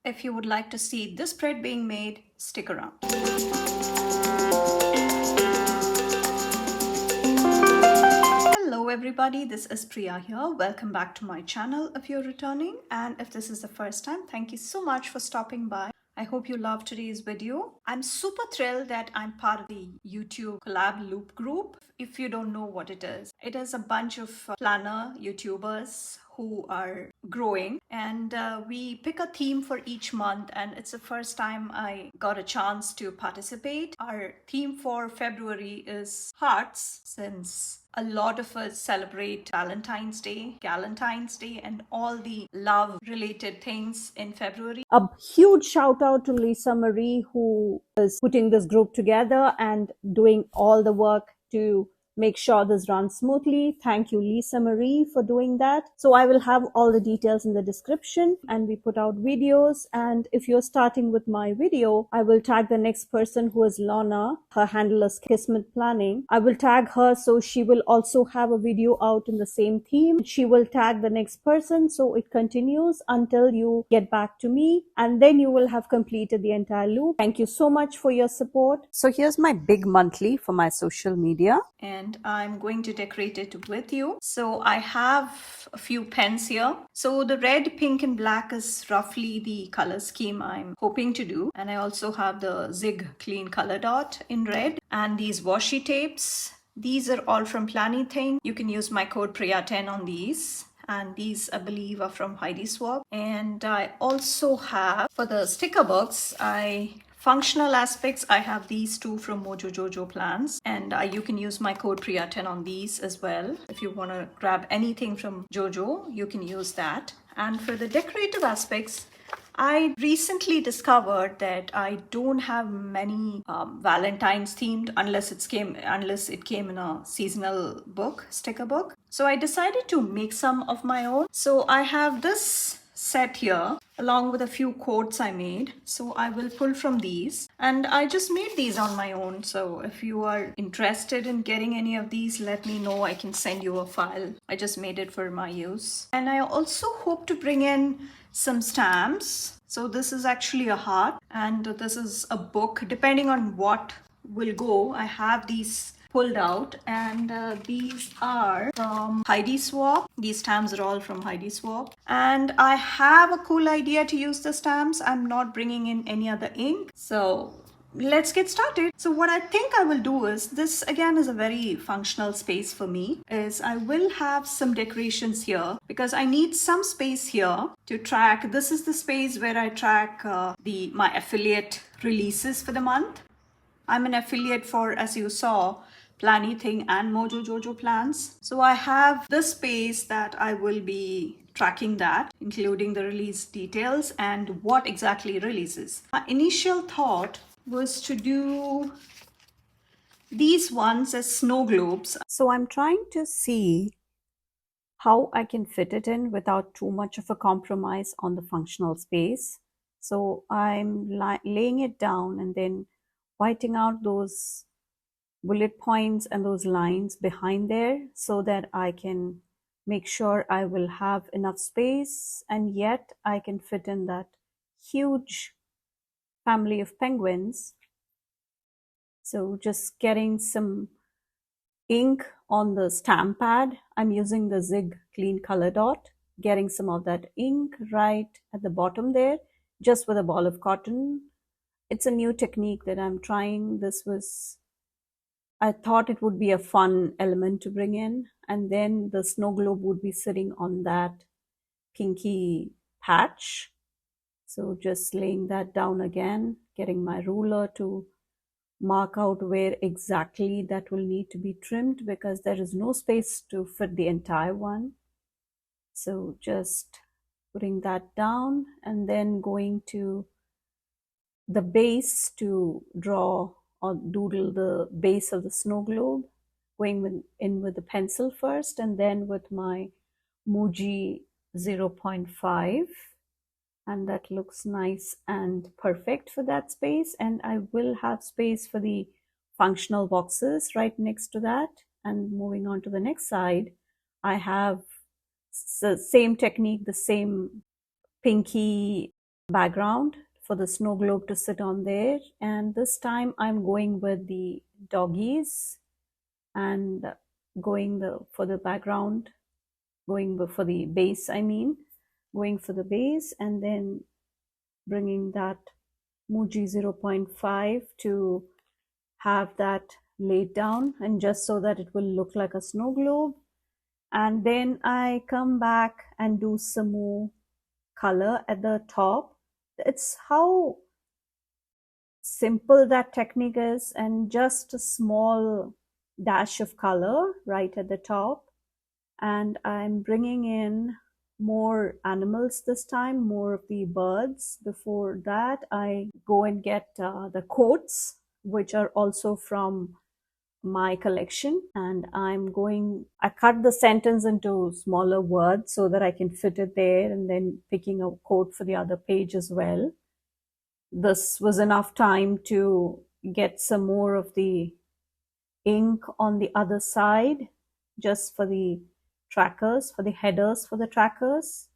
If you would like to see this spread being made, stick around. Hello everybody, this is Priya here. Welcome back to my channel if you're returning, and if this is the first time, thank you so much for stopping by. I hope you loved today's video. I'm super thrilled that I'm part of the YouTube collab loop group. If you don't know what it is a bunch of planner YouTubers who are growing, and we pick a theme for each month, and it's the first time I got a chance to participate. Our theme for February is hearts, since a lot of us celebrate Valentines Day, and all the love related things in February. A huge shout out to Lisa Marie, who is putting this group together and doing all the work to make sure this runs smoothly. Thank you, Lisa Marie, for doing that. So I will have all the details in the description, and we put out videos. And if you're starting with my video, I will tag the next person, who is Lana. Her handle is Kismet Planning. I will tag her, so she will also have a video out in the same theme. She will tag the next person, so it continues until you get back to me, and then you will have completed the entire loop. Thank you so much for your support. So here's my big monthly for my social media, and I'm going to decorate it with you. So I have a few pens here. So the red, pink and black is roughly the color scheme I'm hoping to do, and I also have the Zig Clean Color Dot in red, and these washi tapes. These are all from Planything. You can use my code Priya10 on these. And these, I believe, are from Heidi Swap. And I also have, for the sticker books, functional aspects, I have these two from Mojo Jojo Plans. And you can use my code Priya10 on these as well. If you want to grab anything from Jojo, you can use that. And for the decorative aspects, I recently discovered that I don't have many Valentine's themed unless it came in a seasonal book, sticker book. So I decided to make some of my own. So I have this set here along with a few quotes I made. So I will pull from these, and I just made these on my own. So if you are interested in getting any of these, let me know. I can send you a file. I just made it for my use. And I also hope to bring in some stamps. So this is actually a heart, and this is a book. Depending on what will go, I have these pulled out, and these are from Heidi Swap. These stamps are all from Heidi Swap, and I have a cool idea to use the stamps. I'm not bringing in any other ink, so let's get started. So what I think I will do is, this again is a very functional space for me, is I will have some decorations here because I need some space here to track. This is the space where I track my affiliate releases for the month. I'm an affiliate for, as you saw, Planything and Mojo Jojo Plans. So I have this space that I will be tracking that, including the release details and what exactly releases. My initial thought was to do these ones as snow globes. So I'm trying to see how I can fit it in without too much of a compromise on the functional space. So I'm laying it down and then whiting out those bullet points and those lines behind there so that I can make sure I will have enough space, and yet I can fit in that huge family of penguins. So just getting some ink on the stamp pad. I'm using the Zig Clean Color Dot, getting some of that ink right at the bottom there, just with a ball of cotton. It's a new technique that I'm trying. I thought it would be a fun element to bring in, and then the snow globe would be sitting on that pinky patch. So just laying that down again, getting my ruler to mark out where exactly that will need to be trimmed, because there is no space to fit the entire one. So just putting that down, and then going to the base to draw or doodle the base of the snow globe, going in with the pencil first, and then with my Muji 0.5, and that looks nice and perfect for that space. And I will have space for the functional boxes right next to that. And moving on to the next side, I have the same technique, the same pinky background for the snow globe to sit on there. And this time I'm going with the doggies and going for the background, for the base, going for the base, and then bringing that Muji 0.5 to have that laid down, and just so that it will look like a snow globe. And then I come back and do some more color at the top. It's how simple that technique is, and just a small dash of color right at the top. And I'm bringing in more animals this time, more of the birds. Before that, I go and get the quotes, which are also from my collection. And I cut the sentence into smaller words so that I can fit it there, and then picking a quote for the other page as well. This was enough time to get some more of the ink on the other side, just for the trackers, for the headers for the trackers.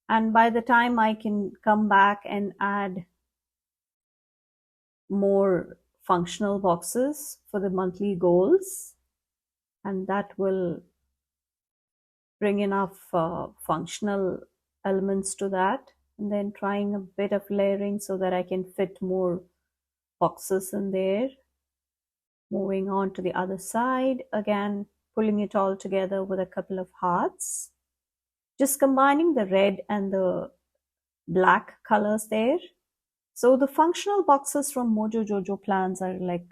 And by the time I can come back and add more functional boxes for the monthly goals, and that will bring enough functional elements to that. And then trying a bit of layering so that I can fit more boxes in there. Moving on to the other side, again pulling it all together with a couple of hearts, just combining the red and the black colors there. So the functional boxes from Mojo Jojo Plans are like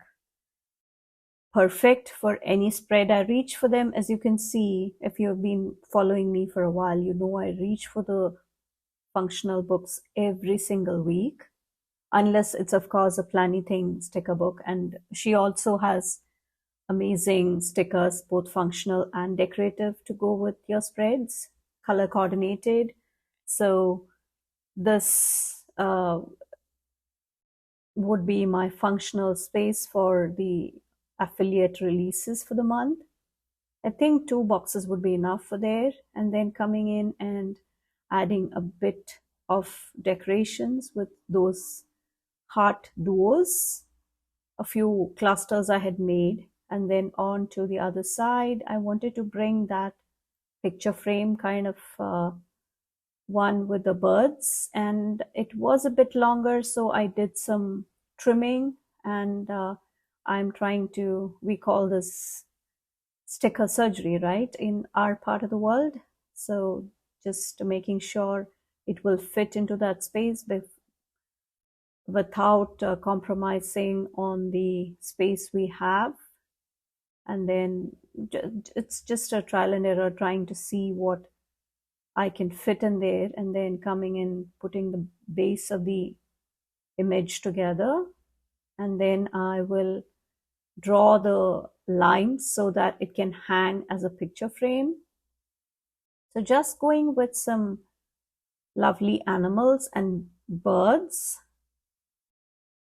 perfect for any spread. I reach for them, as you can see, if you've been following me for a while, you know I reach for the functional books every single week, unless it's of course a Planny Thing sticker book. And she also has amazing stickers, both functional and decorative, to go with your spreads, color coordinated. So this would be my functional space for the affiliate releases for the month. I think 2 boxes would be enough for there. And then coming in and adding a bit of decorations with those heart duos, a few clusters I had made. And then on to the other side, I wanted to bring that picture frame kind of one with the birds, and it was a bit longer, so I did some trimming. And I'm trying to, we call this sticker surgery, right, in our part of the world. So just making sure it will fit into that space without compromising on the space we have. And then it's just a trial and error, trying to see what I can fit in there, and then coming in, putting the base of the image together. And then I will draw the lines so that it can hang as a picture frame. So just going with some lovely animals and birds.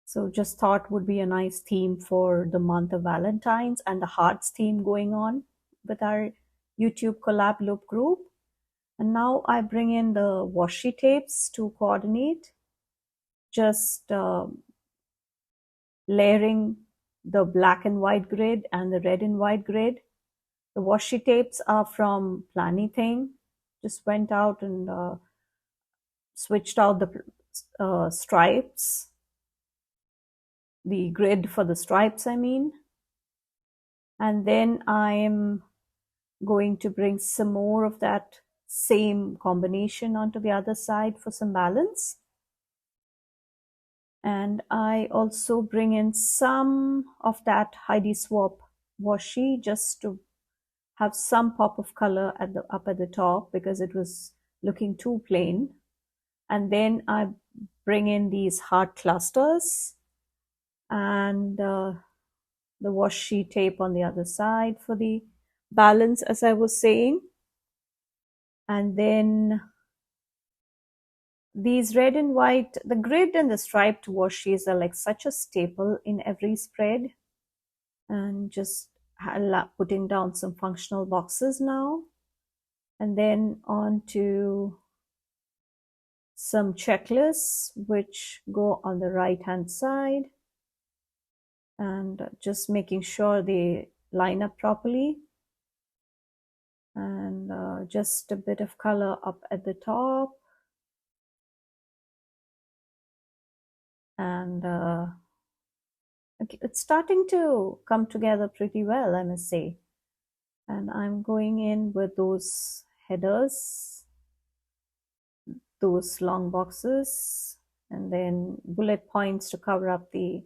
So just thought would be a nice theme for the month of Valentines, and the hearts theme going on with our YouTube collab loop group. And now I bring in the washi tapes to coordinate, just layering the black and white grid and the red and white grid. The washi tapes are from Planny Thing. Just went out and switched out the stripes, the grid for the stripes, I mean. And then I'm going to bring some more of that same combination onto the other side for some balance. And I also bring in some of that Heidi Swap washi, just to have some pop of color up at the top, because it was looking too plain. And then I bring in these heart clusters and the washi tape on the other side for the balance, as I was saying. And then these red and white, the grid and the striped washis are like such a staple in every spread. And just putting down some functional boxes now. And then on to some checklists which go on the right hand side, and just making sure they line up properly, and just a bit of color up at the top, and okay, it's starting to come together pretty well, I must say. And I'm going in with those headers, those long boxes, and then bullet points to cover up the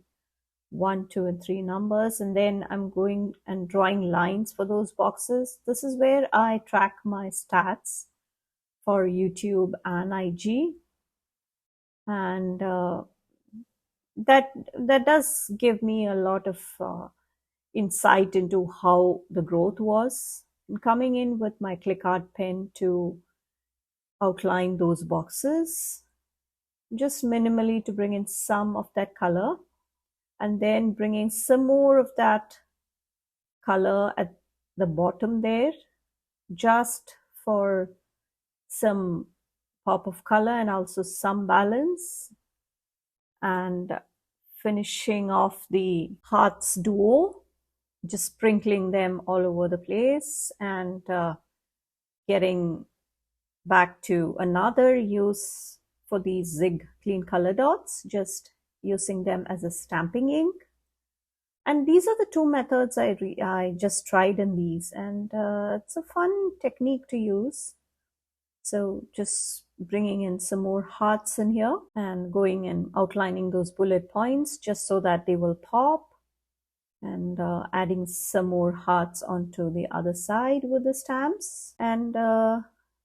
1, 2, and 3 numbers. And then I'm going and drawing lines for those boxes. This is where I track my stats for YouTube and IG, and that does give me a lot of insight into how the growth was. And coming in with my click art pen to outline those boxes, just minimally to bring in some of that color, and then bringing some more of that color at the bottom there, just for some pop of color and also some balance, and finishing off the hearts duo, just sprinkling them all over the place, and getting back to another use for these zig clean color dots, just using them as a stamping ink. And these are the two methods I just tried in these, and it's a fun technique to use. So just bringing in some more hearts in here and going and outlining those bullet points just so that they will pop, and adding some more hearts onto the other side with the stamps. And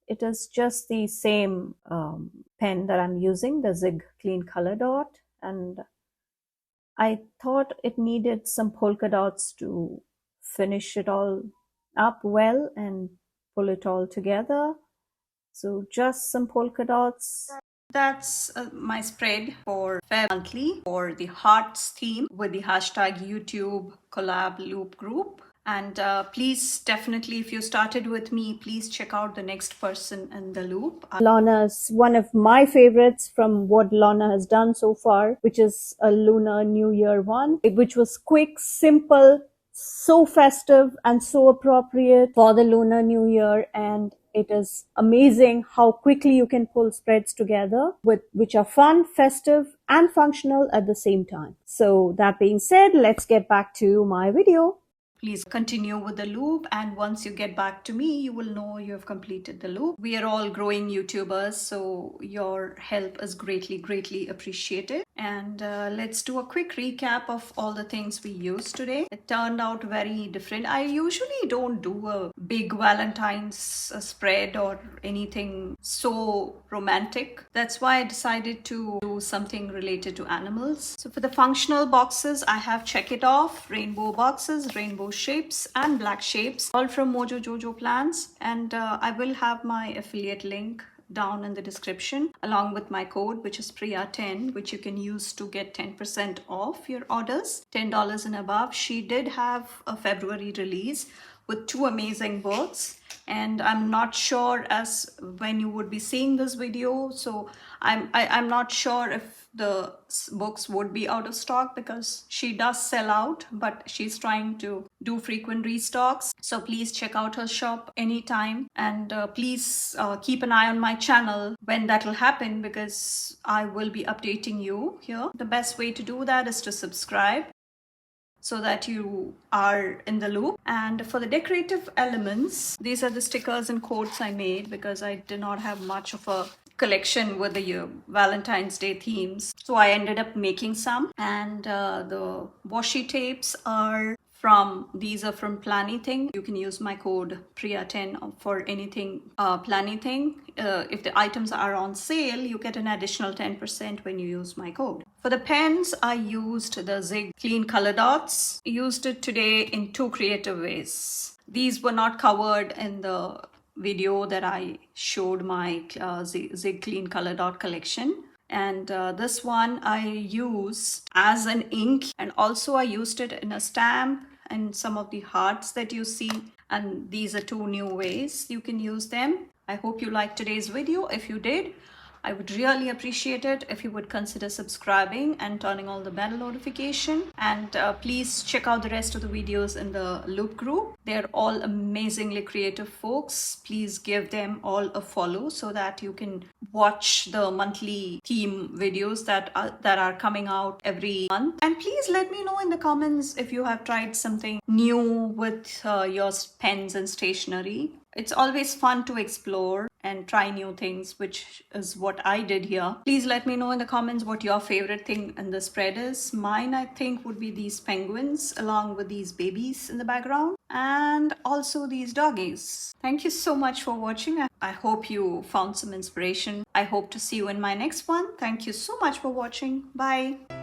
it is just the same pen that I'm using, the Zig Clean Color Dot, and I thought it needed some polka dots to finish it all up well and pull it all together. So just some polka dots. That's my spread for Feb monthly for the hearts theme with the hashtag YouTube collab loop group. And please, definitely, if you started with me, please check out the next person in the loop. Lana's one of my favorites from what Lana has done so far, which is a Lunar New Year one, which was quick, simple, so festive, and so appropriate for the Lunar New Year. And it is amazing how quickly you can pull spreads together which are fun, festive, and functional at the same time. So that being said, let's get back to my video. Please continue with the loop, and once you get back to me, you will know you have completed the loop. We are all growing YouTubers, so your help is greatly appreciated. And let's do a quick recap of all the things we used today. It turned out very different. I usually don't do a big Valentine's spread or anything so romantic. That's why I decided to do something related to animals. So for the functional boxes, I have Check It Off, rainbow boxes, rainbow shapes, and black shapes, all from Mojo Jojo Plans. And I will have my affiliate link down in the description along with my code, which is Priya10, which you can use to get 10% off your orders, $10 and above. She did have a February release with 2 amazing books, and I'm not sure as when you would be seeing this video, so I'm not sure if the books would be out of stock, because she does sell out, but she's trying to do frequent restocks. So please check out her shop anytime, and please keep an eye on my channel when that will happen, because I will be updating you here. The best way to do that is to subscribe so that you are in the loop. And for the decorative elements, these are the stickers and codes I made because I did not have much of a collection with the Valentine's Day themes, so I ended up making some. And the washi tapes are these are from Planything. You can use my code Priya10 for anything Planything. If the items are on sale, you get an additional 10% when you use my code. For the pens, I used the Zig Clean Color Dots. I used it today in 2 creative ways. These were not covered in the video that I showed my Zig Clean Color Dot collection. And this one I use as an ink, and also I used it in a stamp and some of the hearts that you see. And these are 2 new ways you can use them. I hope you liked today's video. If you did, I would really appreciate it if you would consider subscribing and turning on the bell notification. And please check out the rest of the videos in the Loop group. They're all amazingly creative folks. Please give them all a follow so that you can watch the monthly theme videos that are coming out every month. And please let me know in the comments if you have tried something new with your pens and stationery. It's always fun to explore and try new things, which is what I did here. Please let me know in the comments what your favorite thing in the spread is. Mine, I think, would be these penguins along with these babies in the background and also these doggies. Thank you so much for watching. I hope you found some inspiration. I hope to see you in my next one. Thank you so much for watching. Bye.